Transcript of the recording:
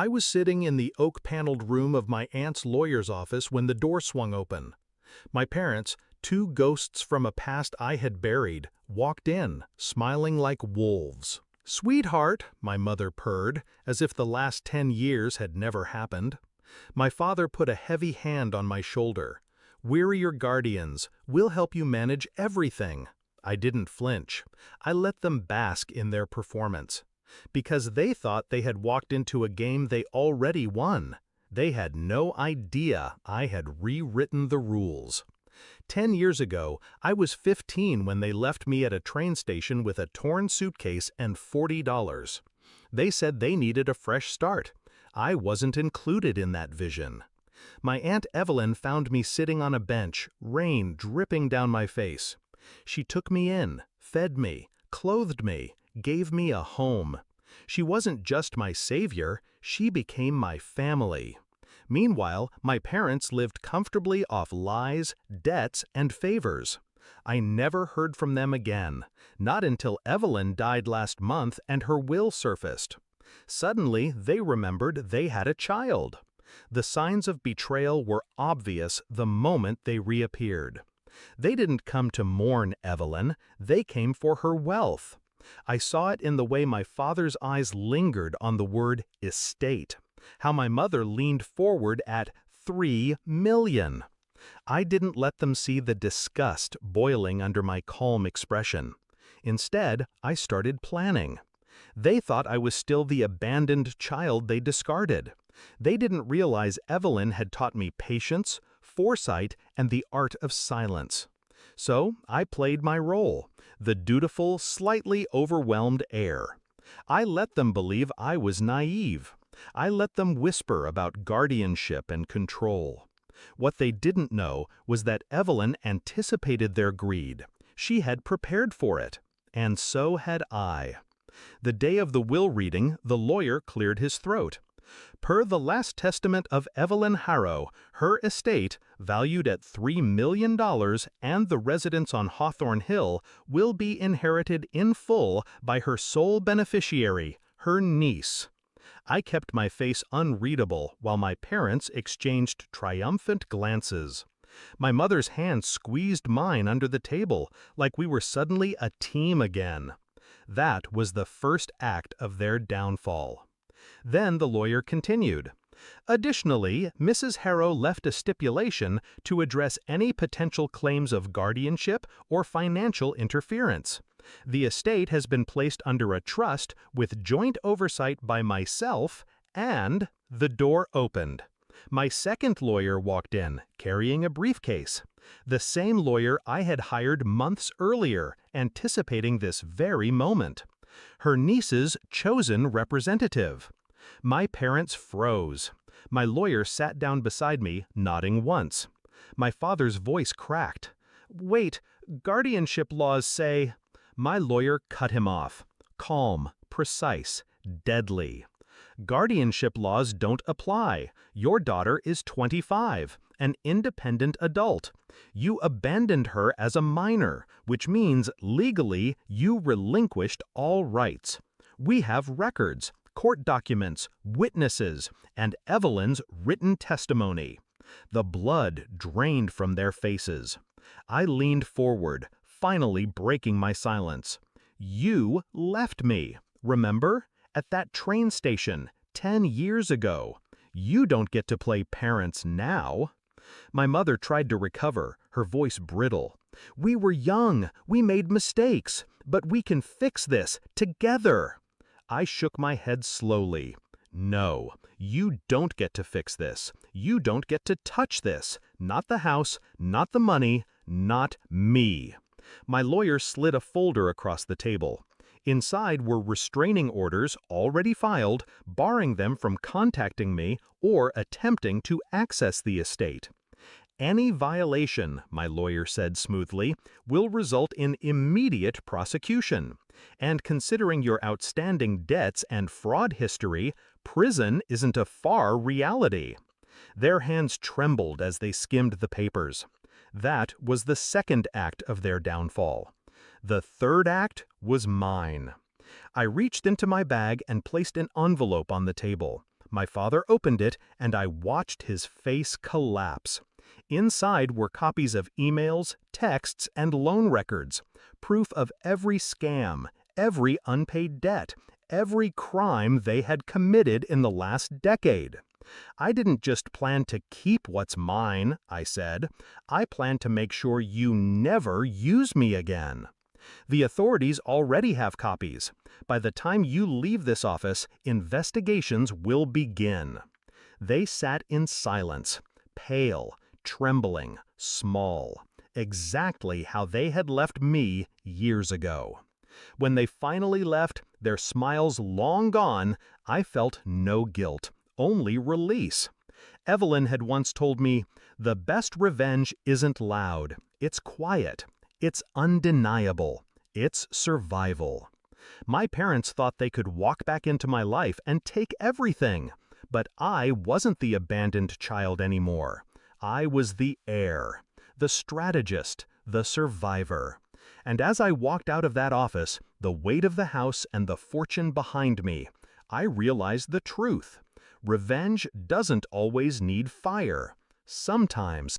I was sitting in the oak-paneled room of my aunt's lawyer's office when the door swung open. My parents, two ghosts from a past I had buried, walked in, smiling like wolves. "Sweetheart," my mother purred, as if the last 10 years had never happened. My father put a heavy hand on my shoulder. "We're your guardians. We'll help you manage everything." I didn't flinch. I let them bask in their performance. Because they thought they had walked into a game they already won. They had no idea I had rewritten the rules. 10 years ago, I was 15 when they left me at a train station with a torn suitcase and $40. They said they needed a fresh start. I wasn't included in that vision. My Aunt Evelyn found me sitting on a bench, rain dripping down my face. She took me in, fed me, clothed me, gave me a home. She wasn't just my savior, she became my family. Meanwhile, my parents lived comfortably off lies, debts, and favors. I never heard from them again, not until Evelyn died last month and her will surfaced. Suddenly, they remembered they had a child. The signs of betrayal were obvious the moment they reappeared. They didn't come to mourn Evelyn, they came for her wealth. I saw it in the way my father's eyes lingered on the word estate, how my mother leaned forward at $3 million. I didn't let them see the disgust boiling under my calm expression. Instead, I started planning. They thought I was still the abandoned child they discarded. They didn't realize Evelyn had taught me patience, foresight, and the art of silence. So I played my role, the dutiful, slightly overwhelmed heir. I let them believe I was naive. I let them whisper about guardianship and control. What they didn't know was that Evelyn anticipated their greed. She had prepared for it, and so had I. The day of the will reading, the lawyer cleared his throat. Per the last testament of Evelyn Harrow, her estate, valued at $3 million and the residence on Hawthorne Hill, will be inherited in full by her sole beneficiary, her niece. I kept my face unreadable while my parents exchanged triumphant glances. My mother's hand squeezed mine under the table, like we were suddenly a team again. That was the first act of their downfall. Then the lawyer continued. Additionally, Mrs. Harrow left a stipulation to address any potential claims of guardianship or financial interference. The estate has been placed under a trust with joint oversight by myself, and the door opened. My second lawyer walked in, carrying a briefcase. The same lawyer I had hired months earlier, anticipating this very moment. Her niece's chosen representative. My parents froze. My lawyer sat down beside me, nodding once. My father's voice cracked. "Wait, guardianship laws say—" My lawyer cut him off. Calm, precise, deadly. "Guardianship laws don't apply. Your daughter is 25, an independent adult. You abandoned her as a minor, which means legally you relinquished all rights. We have records, court documents, witnesses, and Evelyn's written testimony." The blood drained from their faces. I leaned forward, finally breaking my silence. "You left me, remember? At that train station, 10 years ago. You don't get to play parents now." My mother tried to recover, her voice brittle. "We were young, we made mistakes, but we can fix this, together." I shook my head slowly. "No, you don't get to fix this. You don't get to touch this. Not the house, not the money, not me." My lawyer slid a folder across the table. Inside were restraining orders already filed, barring them from contacting me or attempting to access the estate. "Any violation," my lawyer said smoothly, "will result in immediate prosecution. And considering your outstanding debts and fraud history, prison isn't a far reality." Their hands trembled as they skimmed the papers. That was the second act of their downfall. The third act was mine. I reached into my bag and placed an envelope on the table. My father opened it, and I watched his face collapse. Inside were copies of emails, texts, and loan records, proof of every scam, every unpaid debt, every crime they had committed in the last decade. "I didn't just plan to keep what's mine," I said. "I plan to make sure you never use me again." "The authorities already have copies. By the time you leave this office, investigations will begin." They sat in silence, pale, trembling, small, exactly how they had left me years ago. When they finally left, their smiles long gone, I felt no guilt, only release. Evelyn had once told me, "The best revenge isn't loud, it's quiet, it's undeniable, it's survival." My parents thought they could walk back into my life and take everything, but I wasn't the abandoned child anymore. I was the heir, the strategist, the survivor. And as I walked out of that office, the weight of the house and the fortune behind me, I realized the truth. Revenge doesn't always need fire. Sometimes